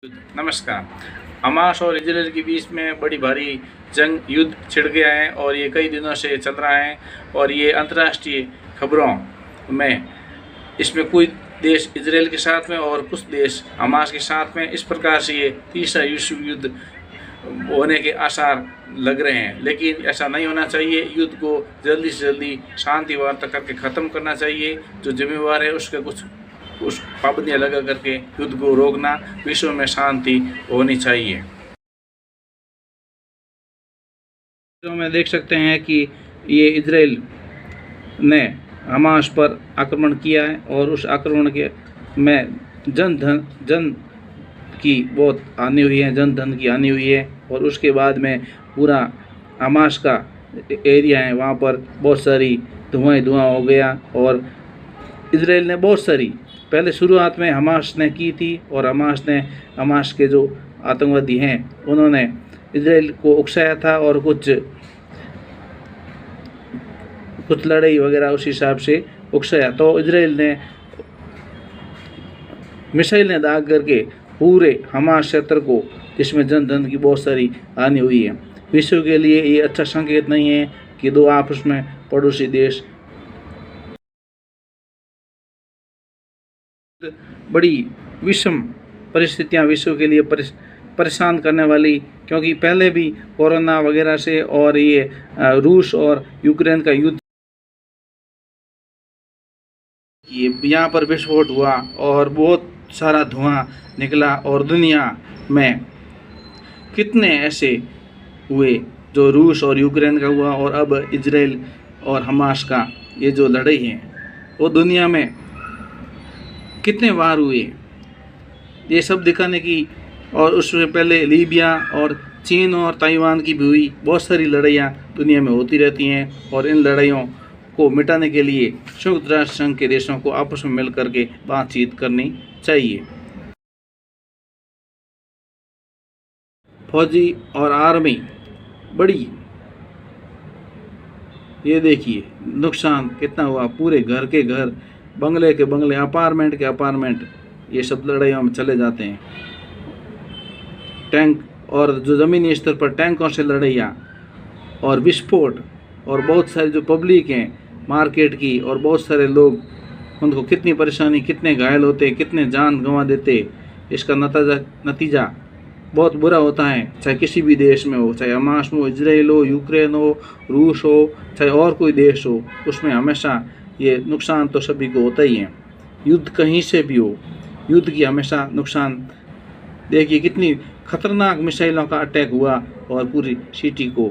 नमस्कार। हमास और इजराइल के बीच में बड़ी भारी युद्ध छिड़ गया है और ये कई दिनों से चल रहा है और ये अंतर्राष्ट्रीय खबरों में इसमें कोई देश इजराइल के साथ में और कुछ देश हमास के साथ में, इस प्रकार से ये तीसरा विश्व युद्ध होने के आसार लग रहे हैं। लेकिन ऐसा नहीं होना चाहिए। युद्ध को जल्दी से जल्दी शांति वार्ता करके ख़त्म करना चाहिए। जो जिम्मेवार है उसके कुछ पाबंदियाँ लगा करके युद्ध को रोकना, विश्व में शांति होनी चाहिए। तो में देख सकते हैं कि ये इजराइल ने हमास पर आक्रमण किया है और उस आक्रमण के में जन की बहुत हानि हुई है, जन धन की हानि हुई है। और उसके बाद में पूरा हमास का एरिया है, वहाँ पर बहुत सारी धुआं हो गया। और इजराइल ने बहुत सारी पहले शुरुआत में हमास ने की थी और हमास के जो आतंकवादी हैं उन्होंने इजराइल को उकसाया था और कुछ लड़ाई वगैरह उस हिसाब से उकसाया। तो इजराइल ने मिसाइल ने दाग करके पूरे हमास क्षेत्र को, जिसमें जन धन की बहुत सारी हानि हुई है। विश्व के लिए ये अच्छा संकेत नहीं है कि दो आपस में पड़ोसी देश बड़ी विषम परिस्थितियां विश्व के लिए परेशान करने वाली, क्योंकि पहले भी कोरोना वगैरह से और ये रूस और यूक्रेन का युद्ध, यहाँ पर विस्फोट हुआ और बहुत सारा धुआं निकला और दुनिया में कितने ऐसे हुए जो रूस और यूक्रेन का हुआ। और अब इजराइल और हमास का ये जो लड़ाई है वो दुनिया में कितने बार हुए, ये सब दिखाने की। और उससे पहले लीबिया और चीन और ताइवान की भी हुई। बहुत सारी लड़ाइयाँ दुनिया में होती रहती हैं और इन लड़ाइयों को मिटाने के लिए संयुक्त राष्ट्र संघ के देशों को आपस में मिल करके बातचीत करनी चाहिए। फौजी और आर्मी बड़ी, ये देखिए नुकसान कितना हुआ। पूरे घर के घर, बंगले के बंगले, अपार्टमेंट के अपार्टमेंट, ये सब लड़ाइयों में चले जाते हैं। टैंक और जो ज़मीनी स्तर पर टैंकों से लड़ाइयाँ और विस्फोट, और बहुत सारी जो पब्लिक हैं मार्केट की, और बहुत सारे लोग, उनको कितनी परेशानी, कितने घायल होते, कितने जान गंवा देते। इसका नतीजा बहुत बुरा होता है, चाहे किसी भी देश में हो, चाहे हमास में हो, इजराइल हो, यूक्रेन हो, रूस हो, चाहे और कोई देश हो, उसमें हमेशा ये नुकसान तो सभी को होता ही है। युद्ध कहीं से भी हो, युद्ध की हमेशा नुकसान। देखिए कितनी खतरनाक मिसाइलों का अटैक हुआ और पूरी सिटी को,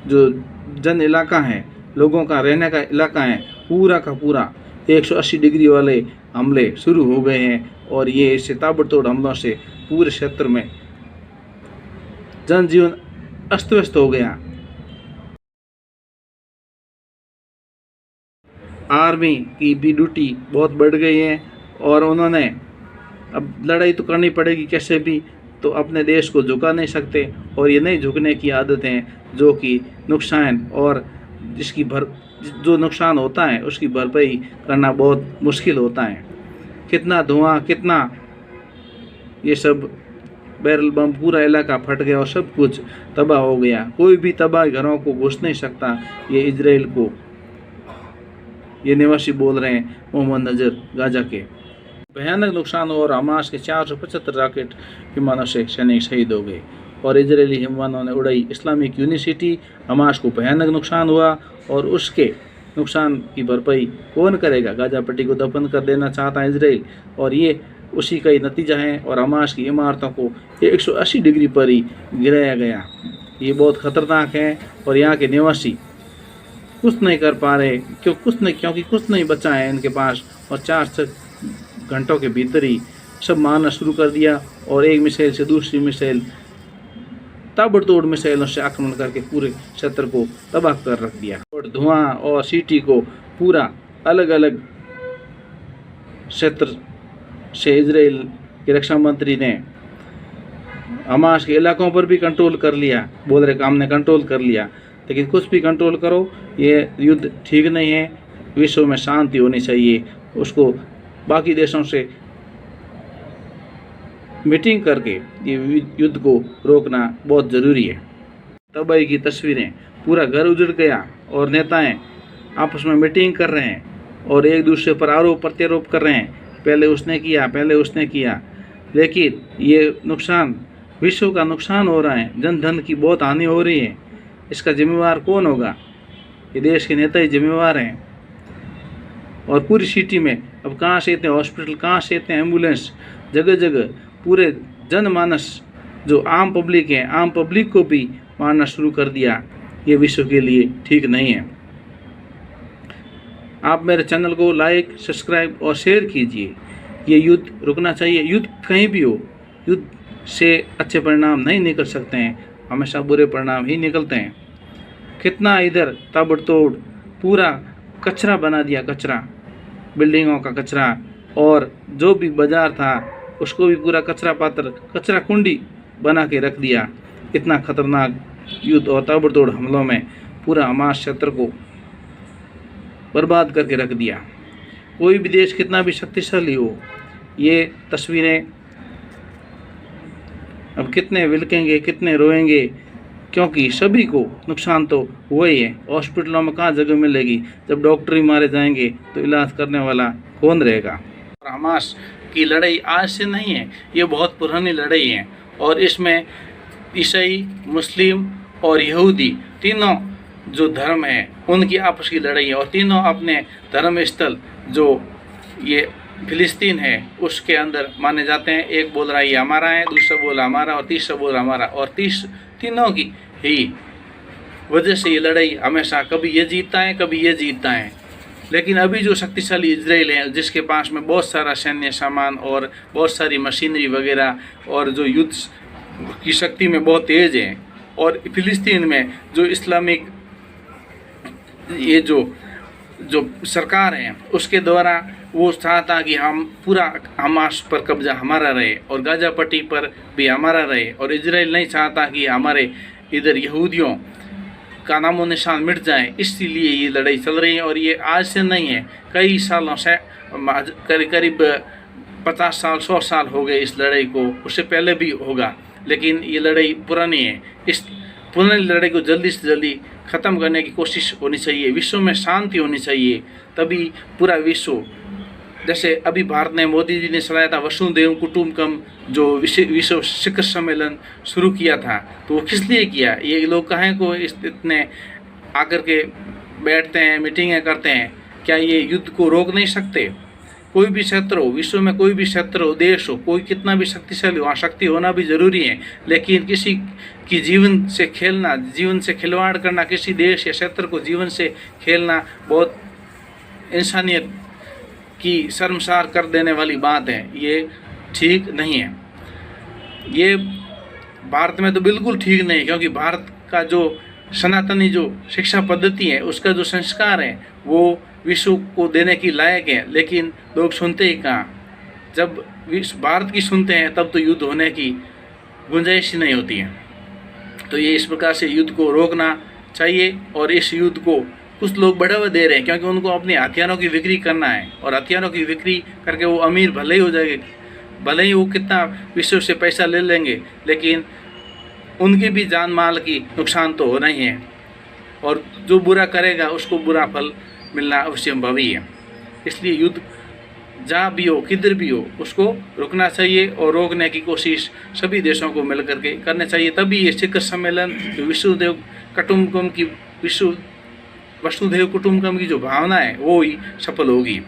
जो जन इलाका है, लोगों का रहने का इलाका है, पूरा का पूरा 180 डिग्री वाले हमले शुरू हो गए हैं। और ये इससे ताबड़तोड़ हमलों से पूरे क्षेत्र में जनजीवन अस्त व्यस्त हो गया। आर्मी की भी ड्यूटी बहुत बढ़ गई है और उन्होंने अब लड़ाई तो करनी पड़ेगी कैसे भी, तो अपने देश को झुका नहीं सकते। और ये नहीं झुकने की आदत है, जो कि नुकसान और जो नुकसान होता है उसकी भरपाई करना बहुत मुश्किल होता है। कितना धुआं, कितना ये सब बैरल बम, पूरा इलाका फट गया और सब कुछ तबाह हो गया। कोई भी तबाह घरों को घुस नहीं सकता। ये इजराइल को ये निवासी बोल रहे हैं, मोहम्मद नजर गाजा के। भयानक नुकसान और हमास के 475 रॉकेट विमानों से सैनिक शहीद हो गए और इजरायली विमानों ने उड़ाई इस्लामिक यूनिवर्सिटी। हमास को भयानक नुकसान हुआ और उसके नुकसान की भरपाई कौन करेगा? गाजा पट्टी को दफन कर देना चाहता है इजराइल, और ये उसी का ही नतीजा है। और हमास की इमारतों को 180 डिग्री पर ही गिराया गया। ये बहुत ख़तरनाक है और यहाँ के निवासी कुछ नहीं कर पा रहे, क्योंकि कुछ नहीं बचा है इनके पास। और 4 घंटों के भीतर ही सब मारना शुरू कर दिया और एक मिसाइल से दूसरी मिसाइल, ताबड़तोड़ मिसाइलों से आक्रमण करके पूरे क्षेत्र को तबाह कर रख दिया। और धुआं और सिटी को पूरा अलग अलग क्षेत्र से इजराइल के रक्षा मंत्री ने हमास के इलाकों पर भी कंट्रोल कर लिया। बोल रहे काम ने कंट्रोल कर लिया, लेकिन कुछ भी कंट्रोल करो, ये युद्ध ठीक नहीं है। विश्व में शांति होनी चाहिए, उसको बाकी देशों से मीटिंग करके ये युद्ध को रोकना बहुत ज़रूरी है। तबाही की तस्वीरें, पूरा घर उजड़ गया और नेताएं आपस में मीटिंग कर रहे हैं और एक दूसरे पर आरोप प्रत्यारोप कर रहे हैं, पहले उसने किया, लेकिन ये नुकसान, विश्व का नुकसान हो रहा है, जन धन की बहुत हानि हो रही है। इसका जिम्मेवार कौन होगा? ये देश के नेता ही जिम्मेवार हैं। और पूरी सिटी में अब कहाँ से इतने हॉस्पिटल, कहाँ से इतने एम्बुलेंस, जगह जगह पूरे जनमानस जो आम पब्लिक है, आम पब्लिक को भी मारना शुरू कर दिया। ये विश्व के लिए ठीक नहीं है। आप मेरे चैनल को लाइक, सब्सक्राइब और शेयर कीजिए। ये युद्ध रुकना चाहिए। युद्ध कहीं भी हो, युद्ध से अच्छे परिणाम नहीं निकल सकते हैं, हमेशा बुरे परिणाम ही निकलते हैं। कितना इधर ताबड़तोड़ पूरा कचरा बना दिया, कचरा, बिल्डिंगों का कचरा, और जो भी बाजार था उसको भी पूरा कचरा पात्र, कचरा कुंडी बना के रख दिया। इतना खतरनाक युद्ध और ताबड़तोड़ हमलों में पूरा हमास क्षेत्र को बर्बाद करके रख दिया। कोई भी देश कितना भी शक्तिशाली हो, ये तस्वीरें अब कितने विलकेंगे, कितने रोएंगे, क्योंकि सभी को नुकसान तो हुआ ही है। हॉस्पिटलों में कहाँ जगह मिलेगी? जब डॉक्टर ही मारे जाएंगे तो इलाज करने वाला कौन रहेगा? और हमास की लड़ाई आज से नहीं है, ये बहुत पुरानी लड़ाई है और इसमें ईसाई, मुस्लिम और यहूदी तीनों जो धर्म है उनकी आपस की लड़ाई है। और तीनों अपने धर्म स्थल जो ये फिलिस्तीन है उसके अंदर माने जाते हैं। एक बोल रहा है ये हमारा है, दूसरा बोल हमारा और तीसरा बोल हमारा, और तीनों की ही वजह से ये लड़ाई हमेशा कभी ये जीतता है, कभी ये जीतता है। लेकिन अभी जो शक्तिशाली इजराइल है, जिसके पास में बहुत सारा सैन्य सामान और बहुत सारी मशीनरी वगैरह और जो युद्ध की शक्ति में बहुत तेज है, और फिलिस्तीन में जो इस्लामिक ये जो सरकार है उसके द्वारा वो चाहता कि हम पूरा हमास पर कब्जा हमारा रहे और गाजा पट्टी पर भी हमारा रहे, और इजराइल नहीं चाहता कि हमारे इधर यहूदियों का नामो निशान मिट जाए। इसलिए ये लड़ाई चल रही है और ये आज से नहीं है, कई सालों से, करीब 50 साल 100 साल हो गए इस लड़ाई को, उससे पहले भी होगा, लेकिन ये लड़ाई पुरानी है। इस पुरानी लड़ाई को जल्दी से जल्दी ख़त्म करने की कोशिश होनी चाहिए। विश्व में शांति होनी चाहिए, तभी पूरा विश्व, जैसे अभी भारत ने, मोदी जी ने चलाया था वसुधैव कुटुंबकम, जो विश्व शिखर सम्मेलन शुरू किया था, तो वो किस लिए किया? ये लोग कहें को इतने आकर के बैठते हैं, मीटिंगें करते हैं, क्या ये युद्ध को रोक नहीं सकते? कोई भी क्षेत्र हो, विश्व में कोई भी क्षेत्र हो, देश हो, कोई कितना भी शक्तिशाली हो, वहाँ शक्ति होना भी ज़रूरी है, लेकिन किसी की जीवन से खेलना, जीवन से खिलवाड़ करना, किसी देश या क्षेत्र को जीवन से खेलना बहुत इंसानियत की शर्मसार कर देने वाली बात है। ये ठीक नहीं है। ये भारत में तो बिल्कुल ठीक नहीं है, क्योंकि भारत का जो सनातनी जो शिक्षा पद्धति है, उसका जो संस्कार है, वो विश्व को देने की लायक है, लेकिन लोग सुनते ही कहाँ। जब विश्व भारत की सुनते हैं तब तो युद्ध होने की गुंजाइश ही नहीं होती है। तो ये इस प्रकार से युद्ध को रोकना चाहिए, और इस युद्ध को कुछ लोग बढ़ावा दे रहे हैं क्योंकि उनको अपने हथियारों की बिक्री करना है, और हथियारों की बिक्री करके वो अमीर भले ही हो जाएंगे, भले ही वो कितना विश्व से पैसा ले लेंगे, लेकिन उनकी भी जान माल की नुकसान तो होना ही है, और जो बुरा करेगा उसको बुरा फल मिलना अवश्यंभावी है। इसलिए युद्ध जहाँ भी हो, किधर भी हो, उसको रुकना चाहिए, और रोकने की कोशिश सभी देशों को मिल करके करने चाहिए। तभी ये शिखर सम्मेलन, वसुधैव कुटुंबकम की जो भावना है वो ही सफल होगी।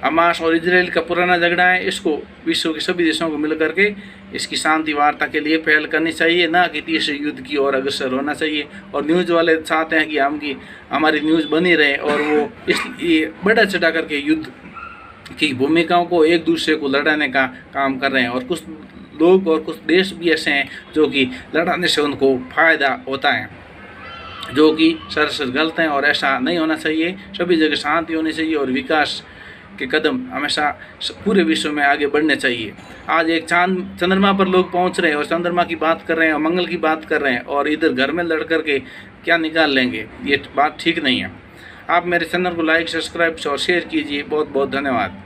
हमास और इजराइल का पुराना झगड़ा है, इसको विश्व के सभी देशों को मिल करके इसकी शांति वार्ता के लिए पहल करनी चाहिए, ना कि तीसरे युद्ध की ओर अग्रसर होना चाहिए। और न्यूज़ वाले चाहते हैं कि हमारी न्यूज़ बनी रहे, और वो इसलिए बढ़ा चढ़ा करके युद्ध की भूमिकाओं को एक दूसरे को लड़ाने का काम कर रहे हैं। और कुछ लोग और कुछ देश भी ऐसे हैं जो कि लड़ाने से उनको फ़ायदा होता है, जो कि सरासर गलत हैं, और ऐसा नहीं होना चाहिए। सभी जगह शांति होनी चाहिए और विकास के कदम हमेशा पूरे विश्व में आगे बढ़ने चाहिए। आज एक चंद्रमा पर लोग पहुंच रहे हैं और चंद्रमा की बात कर रहे हैं और मंगल की बात कर रहे हैं, और इधर घर में लड़ कर के क्या निकाल लेंगे? ये बात ठीक नहीं है। आप मेरे चैनल को लाइक, सब्सक्राइब और शेयर कीजिए। बहुत बहुत धन्यवाद।